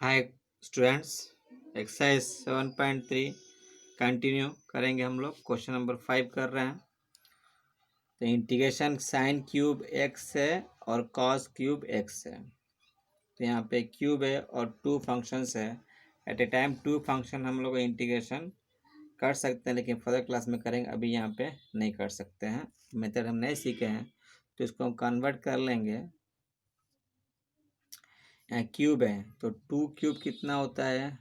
Hi students, exercise 7.3 continue करेंगे। हम लोग क्वेश्चन नंबर 5 कर रहे हैं। तो इंटीग्रेशन साइन क्यूब एक्स है और कॉस क्यूब एक्स है। तो यहाँ पे क्यूब है और टू फंक्शंस है। At a time two function हम लोग इंटीग्रेशन कर सकते हैं, लेकिन फर्दर क्लास में करेंगे। अभी यहाँ पे नहीं कर सकते हैं, मेथड हम नहीं सीखे हैं, तो इसको हम कन्वर्ट कर लेंगे। यहाँ क्यूब है तो टू क्यूब कितना होता है,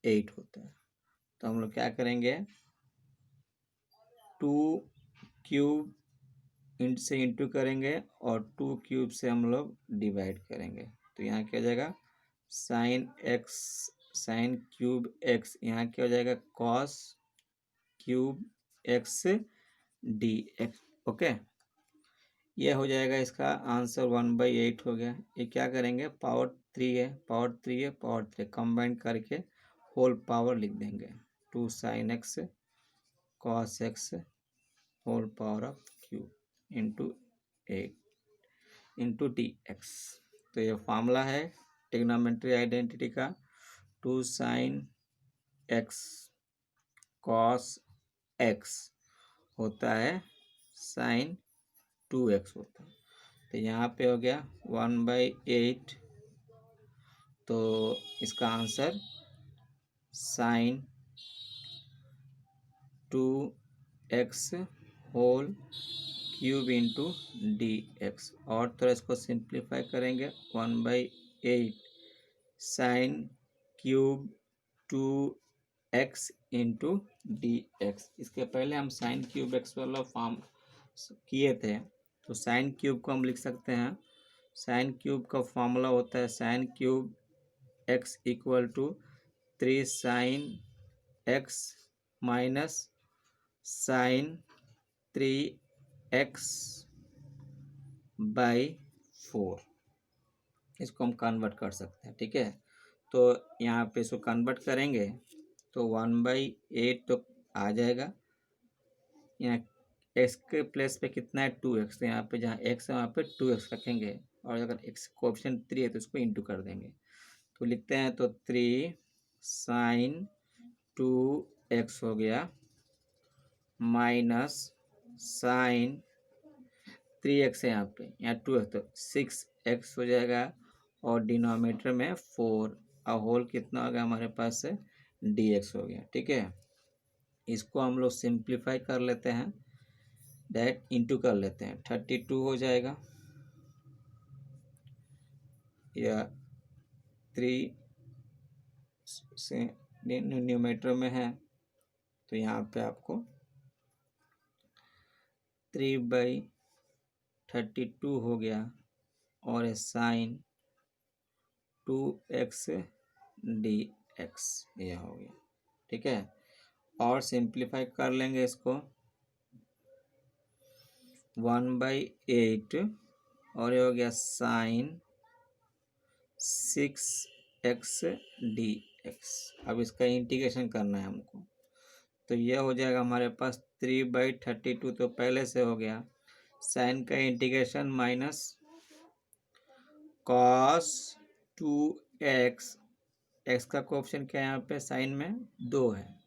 8 होता है। तो हम लोग क्या करेंगे, टू क्यूब इंट से इंटू करेंगे और टू क्यूब से हम लोग डिवाइड करेंगे। तो यहाँ क्या हो जाएगा, sine x, sign cube x, यहाँ क्या हो जाएगा, cos cube x D x. Okay, ये हो जाएगा, इसका आंसर 1/8 हो गया। ये क्या करेंगे, पावर 3 है, पावर 3 है, पावर 3 कंबाइन करके होल पावर लिख देंगे। 2 sine x cos x whole power of cube into 8 into d x. तो ये फॉर्मूला है ट्रिग्नोमेट्री आइडेंटिटी का। 2 साइन एक्स कॉस एक्स होता है साइन 2x होता है। तो यहाँ पे हो गया 1/8। तो इसका answer sine 2x whole cube into d x. और थोड़ा इसको सिंप्लीफाई करेंगे, 1/8 sine cube 2x into d x. इसके पहले हम साइन क्यूब एक्स वाला फॉर्म किए थे, तो साइन क्यूब को हम लिख सकते हैं। साइन क्यूब का फॉर्मूला होता है sine cube x equal to 3 sine x minus sine 3x by 4। इसको हम कन्वर्ट कर सकते हैं, ठीक है। तो यहाँ पे इसको कन्वर्ट करेंगे तो 1/8 तो आ जाएगा। यहाँ x के प्लेस पे कितना है, 2x। तो यहाँ पे जहाँ x है वहाँ पे 2x रखेंगे, और अगर x कोएफिशिएंट 3 है तो इसको इंटू कर देंगे। तो लिखते हैं, तो 3 साइन 2x हो गया माइनस साइन 3x है, यहाँ 2x, तो 6x हो जाएगा, और डिनोमिनेटर में 4 और होल कितना हो गया हमारे पास से dx हो गया, ठीक है। इसको हम लोग सिंप्लीफाई कर लेते हैं, डायरेक्ट इंटू कर लेते हैं, 32 हो जाएगा, या 3 से न्यूमरेटर में है, तो यहाँ पे आपको 3/32 हो गया, और साइन 2x dx यह हो गया, ठीक है। और सिंप्लीफाई कर लेंगे इसको, 1/8, और ये हो गया साइन 6x dx। अब इसका इंटीग्रेशन करना है हमको, तो यह हो जाएगा हमारे पास 3/32, तो पहले से हो गया। साइन का integration minus cos 2x, x का कोऑफिशिएंट क्या है यहाँ पे, साइन में 2 है,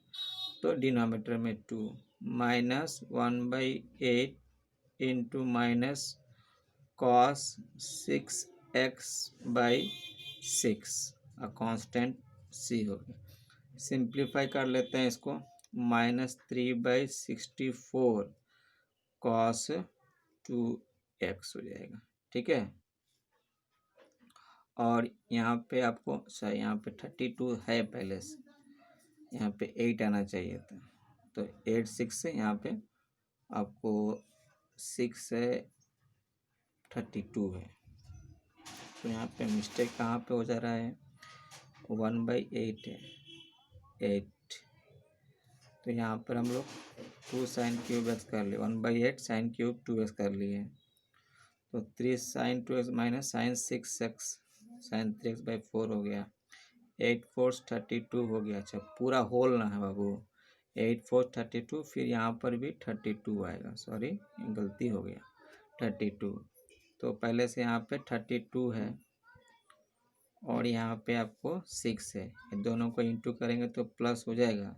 तो डिनोमिनेटर में 2, minus 1/8 into minus cos 6x/6, constant c हो गया। सिंप्लीफाई कर लेते हैं इसको, -3/64 कॉस 2x हो जाएगा, ठीक है। और यहाँ पे आपको सही, यहाँ पे 32 है पहले से, यहाँ पे 8 आना चाहिए था, तो 8 6 से यहाँ पे आपको 6 से 32 है, तो यहाँ पे मिस्टेक कहाँ पे हो जा रहा है, 1/8 है, 8। तो यहाँ पर हम लोग 2 साइन क्यूब एक्स कर लिए, 1/8 साइन क्यूब 2x कर लिए, तो 3 sign 2x minus sign 6x sign 3x/4 हो गया, 8 4 32 हो गया। अच्छा, पूरा होल ना है बाबू, 8 4 32, फिर यहाँ पर भी 32 आएगा, सॉरी गलती हो गया, 32। तो पहले से यहाँ पे 32 है, और यहाँ पे आपको 6 है, ये दोनों को इंटू करेंगे तो प्लस हो जाएगा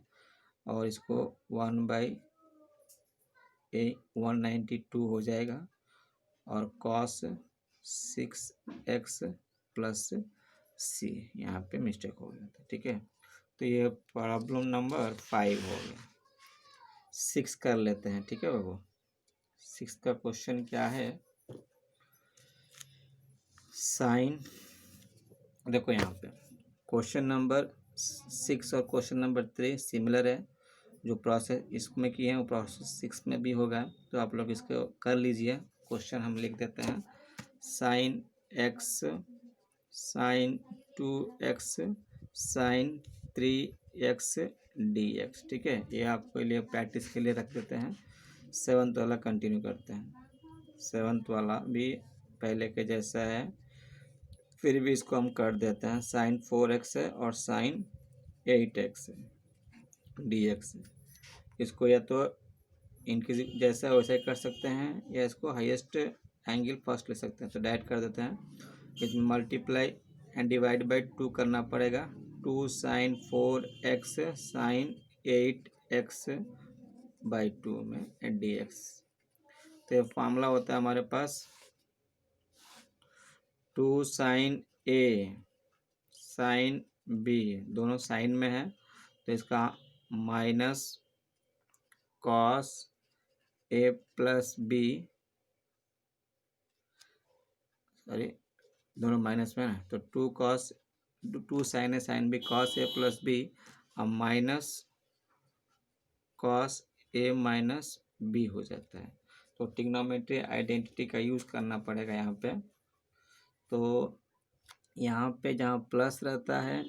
और इसको 1/192 हो जाएगा और कॉस 6x प्लस सी, यहाँ पे मिस्टेक हो गया था। ठीक है, तो ये प्रॉब्लम नंबर 5 हो गया। 6 कर लेते हैं। ठीक है बाबू, 6 का क्वेश्चन क्या है, साइन, देखो यहाँ पे क्वेश्चन नंबर 6 और क्वेश्चन नंबर 3 सिमिलर है। जो प्रोसेस इसमें किए हैं वो प्रोसेस 6 में भी होगा, तो आप लोग इसको कर लीजिए। क्वेश्चन हम लिख देते हैं, sine x sine 2x sine 3x dx। ठीक है, ये आपके लिए प्रैक्टिस के लिए रख देते हैं। 7th वाला कंटिन्यू करते हैं। 7th वाला भी पहले के जैसा है, फिर भी इसको हम कर देते हैं। साइन 4x है और साइन 8x dx। इसको या तो इनकी जैसा वैसा ही कर सकते हैं या इसको हाईएस्ट एंगल फर्स्ट ले सकते हैं। तो डायरेक्ट कर देते हैं, इसमें मल्टीप्लाई एंड डिवाइड बाई 2 करना पड़ेगा। 2 sign 4x sign 8x by 2 में dx। तो ये फार्मूला होता है हमारे पास 2 साइन a साइन b, दोनों साइन में है तो इसका minus cos a plus b, sorry दोनों माइनस में है तो 2 sine A sine B cos A plus B अब minus cos A minus B हो जाता है। तो ट्रिग्नोमेट्री आइडेंटिटी का यूज़ करना पड़ेगा यहाँ पे। तो यहाँ पे जहाँ प्लस रहता है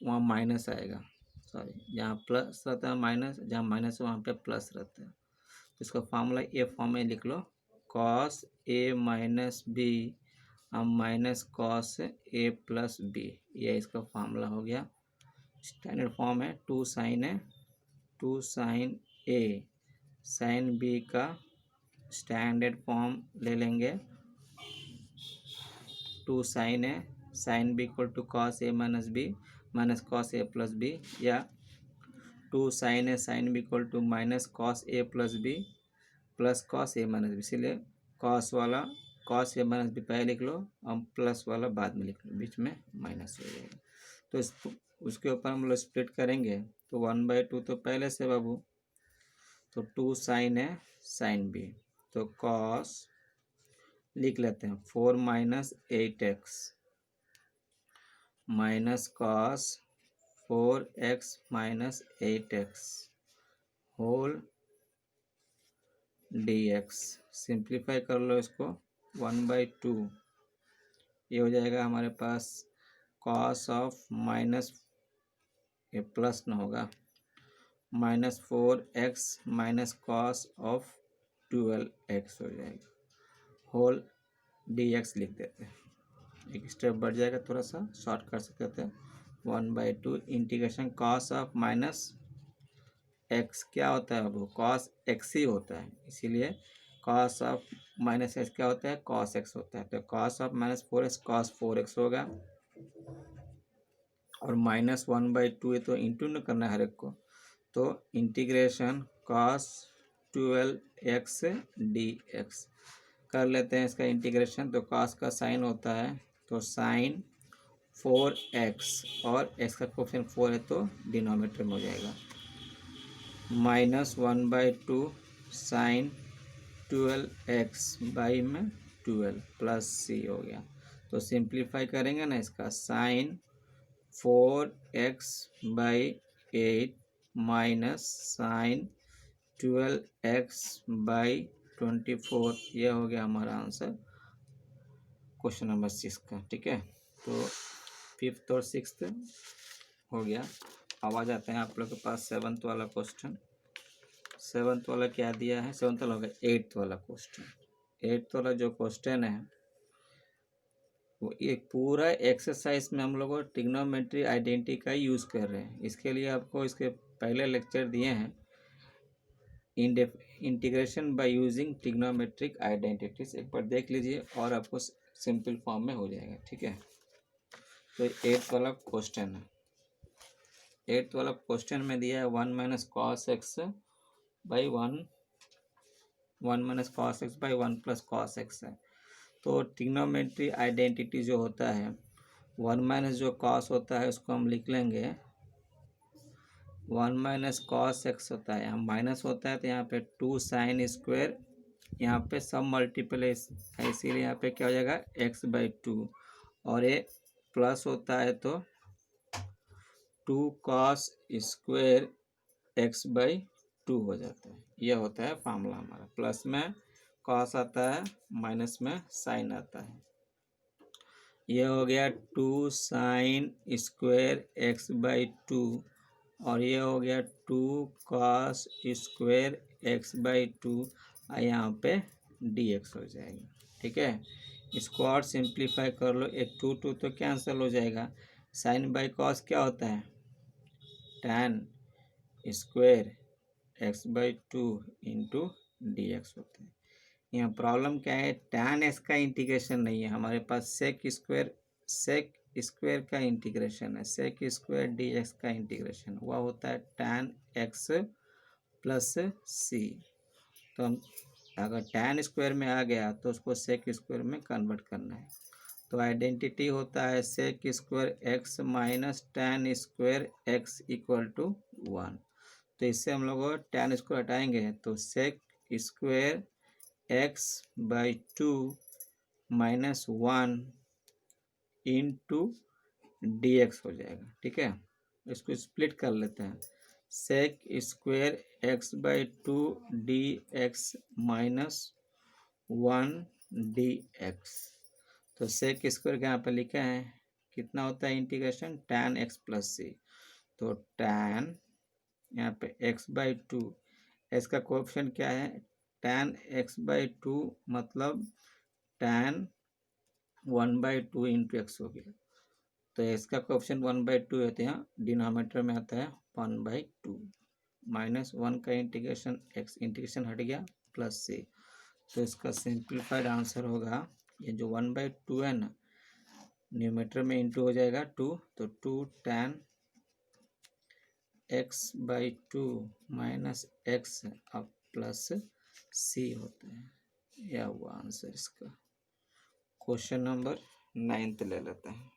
वहाँ माइनस आएगा, सॉरी जहाँ प्लस रहता है माइनस, जहाँ माइनस है वहाँ पे प्लस रहता है। तो इसका फार्मूला ए फॉर्म में लिख लो, कॉस ए माइनस बी अब minus cos A plus B, ये इसका फार्मूला हो गया। स्टैंडर्ड फॉर्म है 2 साइन ए साइन बी का स्टैंडर्ड फॉर्म ले लेंगे। 2 sine A sine B equal to cos A minus B minus cos A plus B, या 2 sine A sine B equal to minus cos A plus B plus cos A minus B. इसीलिए cos वाला cos A minus B पहले लिख लो, अब plus वाला बाद में लिख लो, बीच में माइनस हो जाएगा। तो इस उसके ऊपर हम लोग स्प्लिट करेंगे तो 1/2 तो पहले से बाबू, तो 2 साइन है साइन बी, तो कॉस लिख लेते हैं 4 minus 8x minus cos 4x minus 8x whole dx। Simplify कर लो इसको 1/2, ये हो जाएगा हमारे पास कॉस ऑफ माइनस, ये प्लस ना होगा, minus 4x minus cos of 12x हो जाएगा, होल dx लिख देते हैं। एक स्टेप बढ़ जाएगा, थोड़ा सा शॉर्ट कर सकते थे। 1/2 integration cos of minus x क्या होता है, वो कॉस एक्स ही होता है, इसीलिए कॉस ऑफ माइनस एक्स क्या होता है, कॉस एक्स होता है। तो cos of minus 4x cos 4x होगा और माइनस 1/2 है तो इंटू न करना है हर एक को, तो इंटीग्रेशन कॉस 12x dx कर लेते हैं इसका इंटीग्रेशन। तो कॉस का साइन होता है तो साइन 4x और x का कोफिशिएंट 4 है तो डिनोमिनेटर में हो जाएगा माइनस 1/2 साइन 12x बाई में 12 प्लस सी हो गया। तो सिंप्लीफाई करेंगे ना इसका, sine 4x by 8 minus sine 12x by 24, ये हो गया हमारा आंसर क्वेश्चन नंबर 6 का। ठीक है, तो 5th और 6th हो गया। अब आ जाते हैं आप लोग के पास 7th वाला क्वेश्चन। 7th वाला क्या दिया है, 7th वाला हो गया 8th वाला क्वेश्चन। 8th वाला जो क्वेश्चन है वो एक पूरा एक्सरसाइज में हम लोग ट्रिग्नोमेट्री आइडेंटिटी का यूज़ कर रहे हैं। इसके लिए आपको इसके पहले लेक्चर दिए हैं, integration by using trigonometric identities, एक बार देख लीजिए और आपको सिंपल फॉर्म में हो जाएगा। ठीक है, तो 8th वाला क्वेश्चन है। 8th वाला क्वेश्चन में दिया है 1 minus cos x by 1 minus cos x by 1 plus cos x है। तो ट्रिग्नोमेट्री आइडेंटिटी जो होता है 1 माइनस जो कॉस होता है उसको हम लिख लेंगे 1 माइनस कॉस एक्स होता है, यहाँ माइनस होता है तो यहाँ पे 2 साइन स्क्वायर, यहाँ पे सब मल्टीपल है इसीलिए यहाँ पे क्या हो जाएगा एक्स बाई 2, और ये प्लस होता है तो 2 कॉस स्क्वायर एक्स बाई 2 हो जाता है। यह होता है फार्मूला हमारा। प्लस में कॉस आता है, माइनस में साइन आता है। यह हो गया 2 साइन स्क्वायर एक्स बाई 2, और ये हो गया 2 कॉस स्क्वायर एक्स बाई 2, यहाँ पे dx हो जाएगा। ठीक है, इसको और सिंप्लीफाई कर लो, एक 2 तो कैंसिल हो जाएगा। साइन बाई कॉस क्या होता है tan square x by 2 into d x होता है। यहाँ प्रॉब्लम क्या है, tan x का इंटीग्रेशन नहीं है हमारे पास, सेक स्क्वायर का इंटीग्रेशन है। सेक स्क्वायर डी एक्स का इंटीग्रेशन वह होता है tan x प्लस सी। तो हम अगर tan स्क्वायर में आ गया तो उसको सेक स्क्वायर में कन्वर्ट करना है। तो आइडेंटिटी होता है sec square x minus tan square x equal to 1। तो इससे हम लोग tan स्क्वायर हटाएंगे तो sec square x by 2 minus 1 into d x हो जाएगा। ठीक है, इसको स्प्लिट कर लेते हैं। Sec square x by 2 d x minus 1 d x. तो सेक स्क्वायर यहाँ पे लिखा है, कितना होता है इंटीग्रेशन tan एक्स प्लस सी। तो tan यहाँ पे एक्स बाई 2, इसका कोएफिशिएंट क्या है tan एक्स बाई 2 मतलब tan 1/2 इंटू एक्स हो गया। तो इसका कोएफिशिएंट 1/2 है तो यहाँ डिनोमिनेटर में आता है 1/2 माइनस 1 का इंटीग्रेशन एक्स इंटीग्रेशन हट गया प्लस सी। तो इसका सिंप्लीफाइड आंसर होगा ये जो 1/2 है ना, न्यूमेटर में इंटू हो जाएगा 2, तो 2 tan x by 2 minus x अब प्लस सी होता है। यह हुआ आंसर इसका। क्वेश्चन नंबर 9 ले लेते हैं।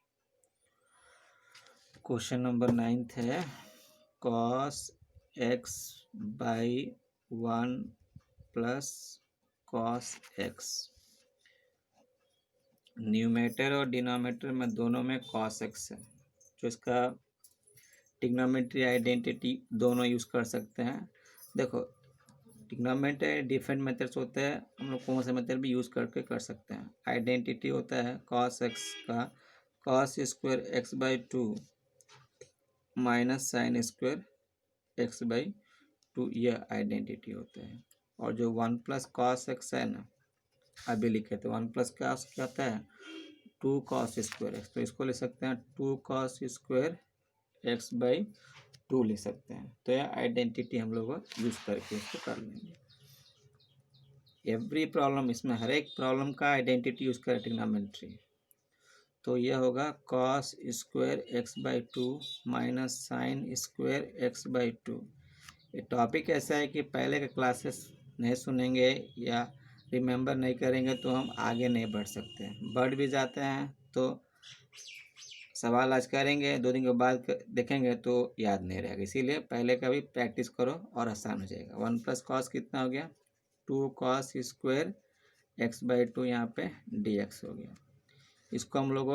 क्वेश्चन नंबर 9 है cos x by 1 plus cos x. Numerator और डिनोमिनेटर में दोनों में कॉस एक्स है, जो इसका ट्रिग्नोमेट्री आइडेंटिटी दोनों यूज़ कर सकते हैं। देखो ट्रिग्नोमेट्री डिफरेंट मेथड्स होते हैं, हम लोग कौन से मेथड भी यूज़ करके कर सकते हैं। आइडेंटिटी होता है कॉस एक्स का cos square x by 2 minus sign square x by 2, यह आइडेंटिटी होता है। और जो 1 प्लस कॉस एक्स है ना, अभी लिखे थे 1 प्लस कॉस क्या होता है 2 कॉस स्क्वायर एक्स, तो इसको ले सकते हैं 2 कॉस स्क्वायर एक्स बाई 2 ले सकते हैं। तो यह आइडेंटिटी हम लोग यूज़ करके इसको कर लेंगे। एवरी प्रॉब्लम, इसमें हर एक प्रॉब्लम का आइडेंटिटी यूज़ करें ट्रिग्नोमेट्री। तो यह होगा cos square x by 2 minus sign square x by 2। ये टॉपिक ऐसा है कि पहले के क्लासेस नहीं सुनेंगे या रिमेंबर नहीं करेंगे तो हम आगे नहीं बढ़ सकते हैं। बढ़ भी जाते हैं तो सवाल आज करेंगे, 2 दिन के बाद देखेंगे तो याद नहीं रहेगा। इसीलिए पहले का भी प्रैक्टिस करो और आसान हो जाएगा। 1 प्लस कॉस कितना हो गया 2 कॉस स्क्वायर एक्स बाई 2, यहाँ पे डी एक्स हो गया। इसको हम लोग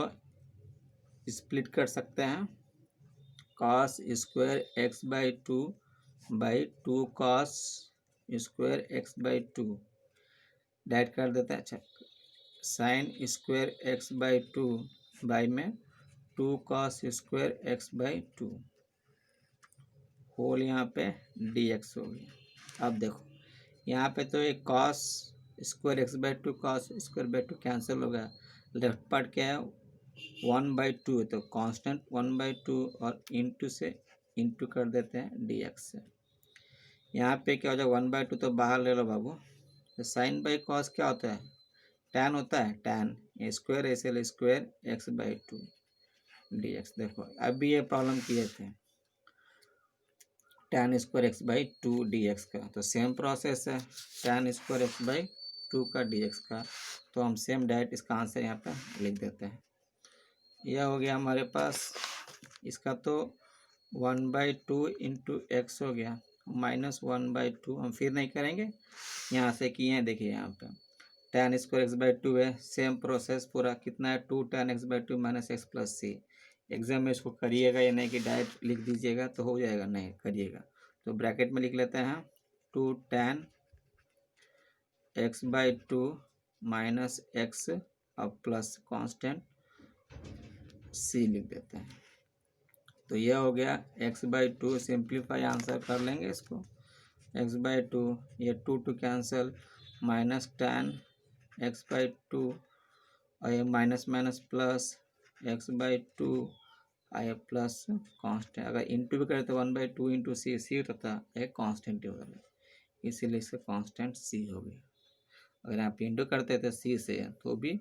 स्प्लिट कर सकते हैं, cos square x by 2 by 2 cos square x by 2 डाइट कर देते हैं। अच्छा, sine square x by 2 by में 2 cos square x by 2 whole यहाँ पे डी एक्स हो गया। अब देखो यहाँ पे तो एक cos square x by 2 cos square by 2 cancel हो गया। लेफ्ट पार्ट क्या है 1/2 है, तो कांस्टेंट 1/2 और इंटू से इंटू कर देते हैं डी एक्स से। यहाँ पे क्या हो जाएगा 1/2 तो बाहर ले लो बाबू। तो साइन बाई कॉस क्या होता है tan होता है, tan स्क्वायर ऐसे square x by 2 d x. देखो अभी ये प्रॉब्लम किए थे tan square x by to D x का, तो सेम प्रोसेस है tan square x by to का डी एक्स का, तो हम सेम डायरेक्ट इसका आंसर यहाँ पे लिख देते हैं। यह हो गया हमारे पास, इसका तो 1/2 इंटू एक्स हो गया, -1/2 हम फिर नहीं करेंगे, यहाँ से किए हैं। देखिए यहाँ पे tan square x by two है, सेम प्रोसेस पूरा कितना है 2 tan x by two minus x plus C. Exam में इसको करिएगा या नहीं कि डायरेक्ट लिख दीजिएगा तो हो जाएगा, नहीं करिएगा तो ब्रैकेट में लिख लेते हैं 2 tan x by two minus x अब प्लस कांस्टेंट सी लिख देते हैं। तो यह हो गया x by to, simplify answer कर लेंगे इसको, x बाई टू, ये 2 cancel, minus tan x by to और ये minus minus plus x by to आया प्लस कांस्टेंट, अगर इंटू भी करें तो 1/2 इंटू सी, सी होता था एक कांस्टेंट ही होगा, इसीलिए इसका कांस्टेंट सी हो गया। अगर आप इंटू करते थे सी से तो भी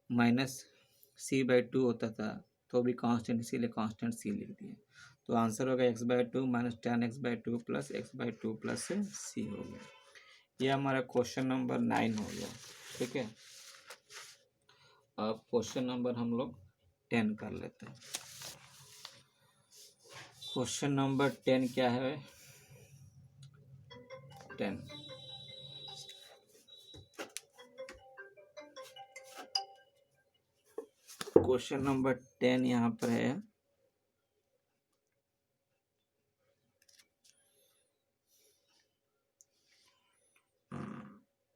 -c/2 होता था, तो भी कांस्टेंट, इसीलिए कांस्टेंट सी लिख दिए। तो आंसर होगा x by two minus tan x by two plus x by two plus C हो गया। ये हमारा क्वेश्चन नंबर 9 हो गया। ठीक है, अब क्वेश्चन नंबर हम लोग 10 कर लेते हैं। क्वेश्चन नंबर 10 क्या है? 10 क्वेश्चन नंबर 10 यहाँ पर है